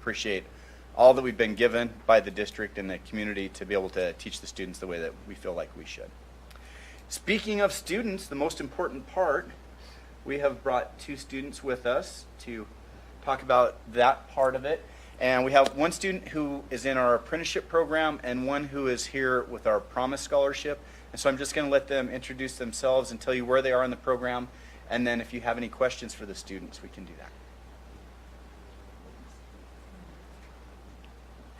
appreciate all that we've been given by the district and the community to be able to teach the students the way that we feel like we should. Speaking of students, the most important part, we have brought 2 students with us to talk about that part of it. And we have one student who is in our apprenticeship program and one who is here with our Promise Scholarship. And so I'm just going to let them introduce themselves and tell you where they are in the program. And then if you have any questions for the students, we can do that.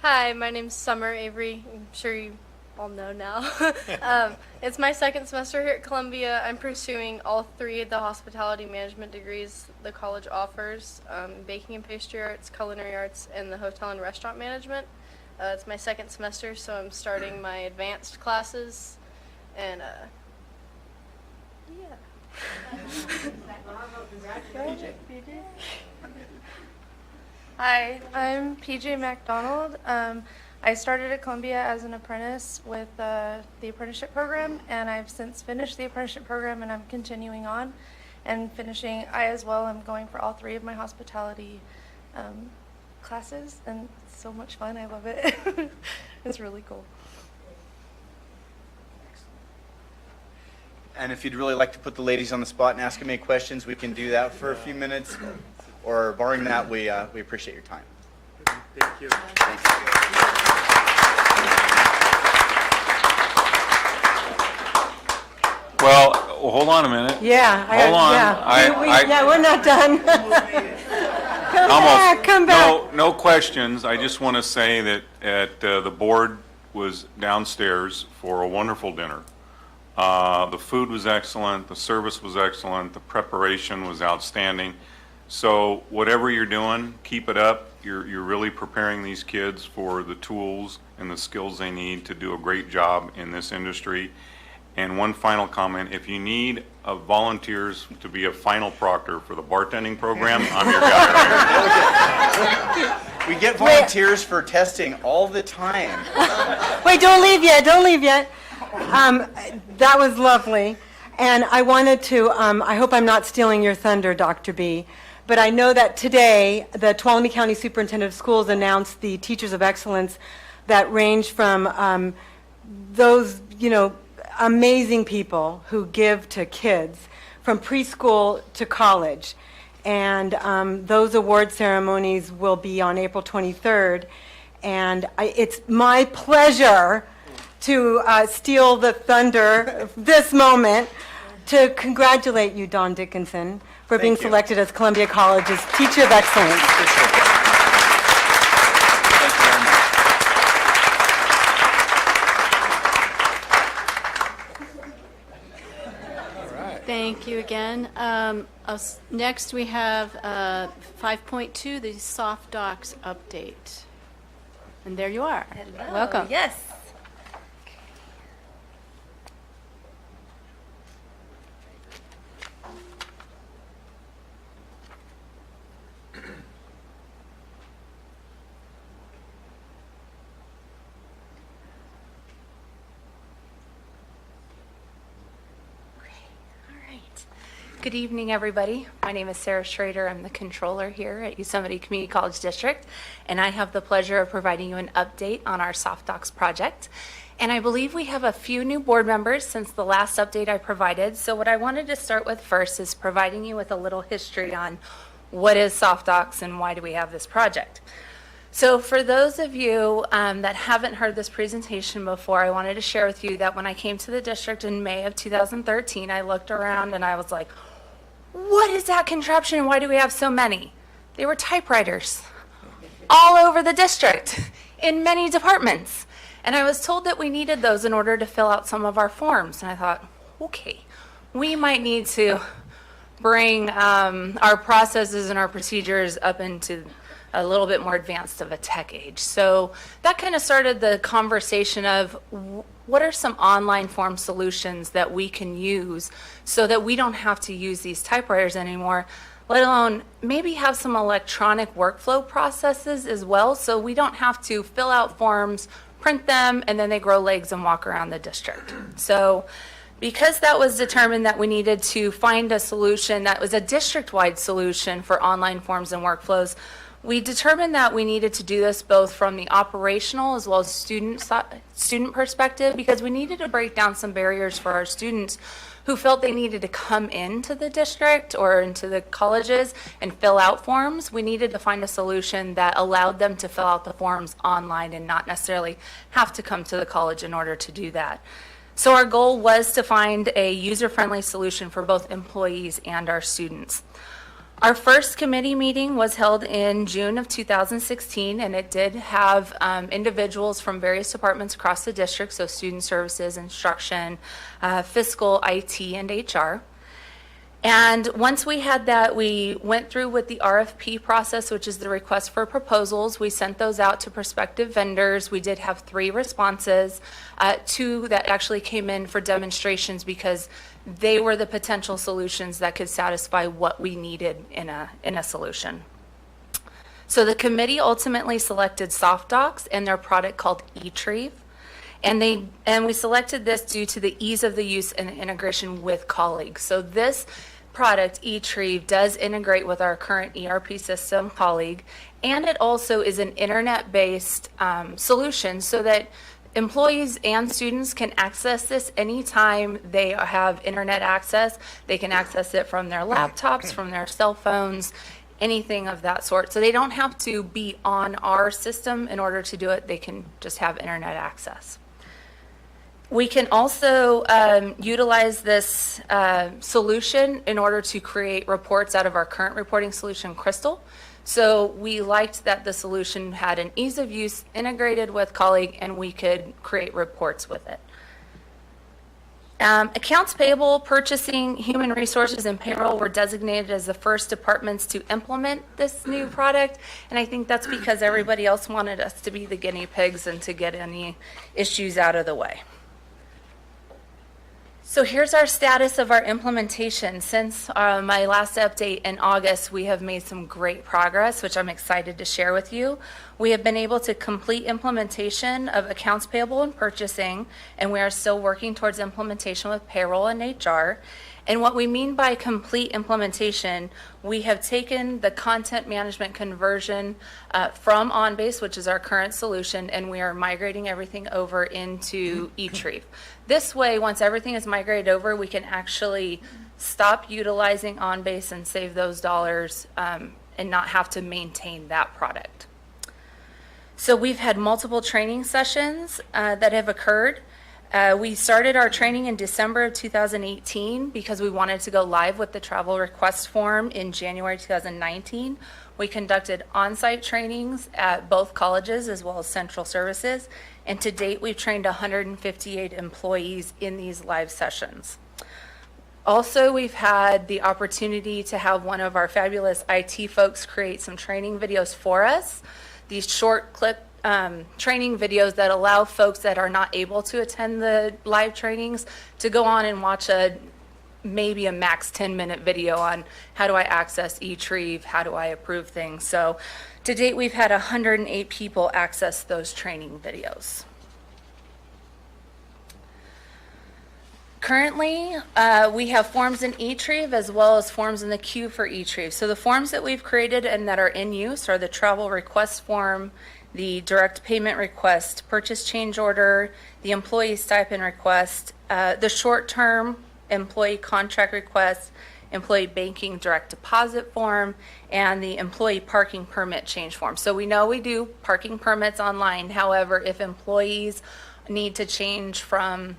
Hi, my name's Summer Avery. I'm sure you all know now. It's my 2nd semester here at Columbia. I'm pursuing all 3 of the hospitality management degrees the college offers, baking and pastry arts, culinary arts, and the hotel and restaurant management. It's my 2nd semester, so I'm starting my advanced classes, and yeah. Hi, I'm PJ McDonald. I started at Columbia as an apprentice with the apprenticeship program, and I've since finished the apprenticeship program, and I'm continuing on and finishing. I as well am going for all 3 of my hospitality classes, and it's so much fun. I love it. It's really cool. And if you'd really like to put the ladies on the spot and ask them any questions, we can do that for a few minutes. Or barring that, we appreciate your time. Thank you. Thank you. Well, hold on a minute. Yeah. Hold on. Yeah, we're not done. Come back. No questions. I just want to say that the board was downstairs for a wonderful dinner. The food was excellent. The service was excellent. The preparation was outstanding. So whatever you're doing, keep it up. You're really preparing these kids for the tools and the skills they need to do a great job in this industry. And one final comment, if you need volunteers to be a final proctor for the bartending program, I'm your guy right here. We get volunteers for testing all the time. Wait, don't leave yet. That was lovely. And I wanted to, I hope I'm not stealing your thunder, Dr. B, but I know that today the Tuolumne County Superintendent of Schools announced the Teachers of Excellence that range from those, amazing people who give to kids from preschool to college. And those award ceremonies will be on April 23rd. And it's my pleasure to steal the thunder this moment to congratulate you, Dawn Dickinson, for being selected as Columbia College's Teacher of Excellence. Thank you very much. Thank you again. Next we have 5.2, the soft docs update. And there you are. Hello. Welcome. Yes. Good evening, everybody. My name is Sarah Schrader. I'm the controller here at Yosemite Community College District, and I have the pleasure of providing you an update on our Soft Docs project. And I believe we have a few new board members since the last update I provided. So what I wanted to start with first is providing you with a little history on what is Soft Docs and why do we have this project. So for those of you that haven't heard this presentation before, I wanted to share with you that when I came to the district in May of 2013, I looked around and I was like, what is that contraption and why do we have so many? They were typewriters all over the district in many departments. And I was told that we needed those in order to fill out some of our forms. And I thought, okay, we might need to bring our processes and our procedures up into a little bit more advanced of a tech age. So that kind of started the conversation of what are some online form solutions that we can use so that we don't have to use these typewriters anymore, let alone maybe have some electronic workflow processes as well so we don't have to fill out forms, print them, and then they grow legs and walk around the district. So because that was determined that we needed to find a solution that was a district-wide solution for online forms and workflows, We determined that we needed to do this both from the operational as well as student perspective, because we needed to break down some barriers for our students who felt they needed to come into the district or into the colleges and fill out forms. We needed to find a solution that allowed them to fill out the forms online and not necessarily have to come to the college in order to do that. So our goal was to find a user-friendly solution for both employees and our students. Our first committee meeting was held in June of 2016, and it did have individuals from various departments across the district, so student services, instruction, fiscal, IT, and HR. And once we had that, we went through with the RFP process, which is the request for proposals. We sent those out to prospective vendors. We did have 3 responses, 2 that actually came in for demonstrations because they were the potential solutions that could satisfy what we needed in a solution. So the committee ultimately selected SoftDocs and their product called eTrieve. And we selected this due to the ease of the use and the integration with colleagues. So this product, eTrieve, does integrate with our current ERP system, Colleague, and it also is an internet-based solution so that employees and students can access this anytime they have internet access. They can access it from their laptops, from their cell phones, anything of that sort. So they don't have to be on our system in order to do it. They can just have internet access. We can also utilize this solution in order to create reports out of our current reporting solution, Crystal. So we liked that the solution had an ease of use integrated with Colleague, and we could create reports with it. Accounts payable, purchasing, human resources, and payroll were designated as the first departments to implement this new product, and I think that's because everybody else wanted us to be the guinea pigs and to get any issues out of the way. So here's our status of our implementation. Since my last update in August, we have made some great progress, which I'm excited to share with you. We have been able to complete implementation of accounts payable and purchasing, and we are still working towards implementation with payroll and HR. And what we mean by complete implementation, we have taken the content management conversion from OnBase, which is our current solution, and we are migrating everything over into eTrieve. This way, once everything is migrated over, we can actually stop utilizing OnBase and save those dollars and not have to maintain that product. So we've had multiple training sessions that have occurred. We started our training in December of 2018 because we wanted to go live with the travel request form in January 2019. We conducted on-site trainings at both colleges as well as central services, and to date we've trained 158 employees in these live sessions. Also, we've had the opportunity to have one of our fabulous IT folks create some training videos for us. These short clip training videos that allow folks that are not able to attend the live trainings to go on and watch maybe a max 10-minute video on how do I access eTrieve, how do I approve things. So to date, we've had 108 people access those training videos. Currently, we have forms in eTrieve as well as forms in the queue for eTrieve. So the forms that we've created and that are in use are the travel request form, the direct payment request, purchase change order, the employee stipend request, the short-term employee contract request, employee banking direct deposit form, and the employee parking permit change form. So we know we do parking permits online. However, if employees need to change from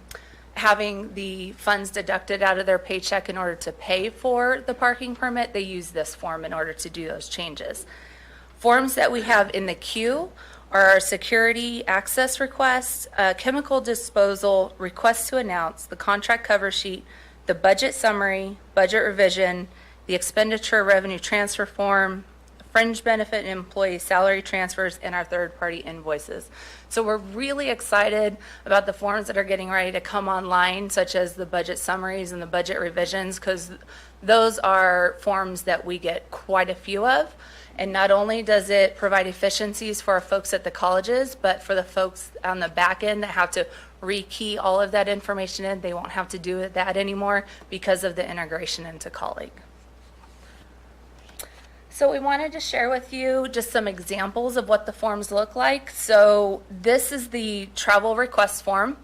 having the funds deducted out of their paycheck in order to pay for the parking permit, they use this form in order to do those changes. Forms that we have in the queue are our security access requests, chemical disposal, request to announce, the contract cover sheet, the budget summary, budget revision, the expenditure revenue transfer form, fringe benefit and employee salary transfers, and our third-party invoices. So we're really excited about the forms that are getting ready to come online, such as the budget summaries and the budget revisions, because those are forms that we get quite a few of. And not only does it provide efficiencies for our folks at the colleges, but for the folks on the back end that have to rekey all of that information in, they won't have to do that anymore because of the integration into Colleague. So we wanted to share with you just some examples of what the forms look like. So this is the travel request form.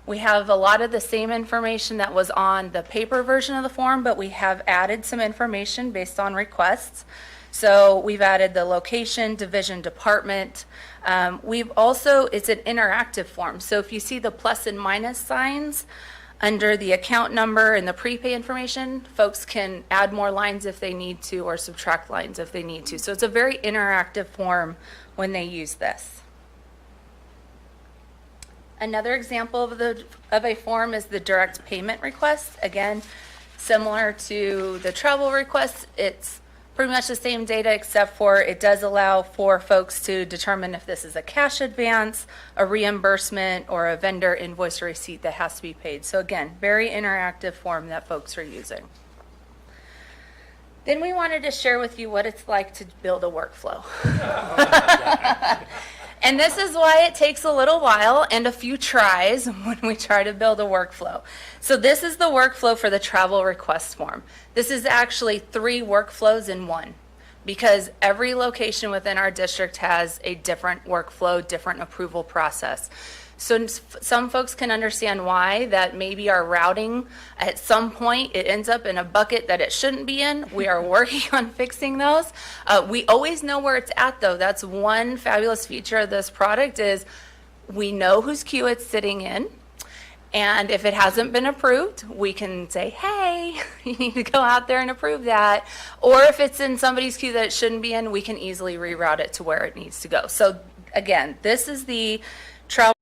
We have a lot of the same information that was on the paper version of the form, but we have added some information based on requests. So we've added the location, division, department. We've also, it's an interactive form. So if you see the plus and minus signs under the account number and the prepay information, folks can add more lines if they need to or subtract lines if they need to. So it's a very interactive form when they use this. Another example of a form is the direct payment request. Again, similar to the travel request, it's pretty much the same data except for it does allow for folks to determine if this is a cash advance, a reimbursement, or a vendor invoice or receipt that has to be paid. So again, very interactive form that folks are using. Then we wanted to share with you what it's like to build a workflow. And this is why it takes a little while and a few tries when we try to build a workflow. So this is the workflow for the travel request form. This is actually 3 workflows in one because every location within our district has a different workflow, different approval process. So some folks can understand why that maybe our routing at some point it ends up in a bucket that it shouldn't be in. We are working on fixing those. We always know where it's at though. That's one fabulous feature of this product is we know whose queue it's sitting in. And if it hasn't been approved, we can say, hey, you need to go out there and approve that. Or if it's in somebody's queue that it shouldn't be in, we can easily reroute it to where it needs to go. So again, this is the travel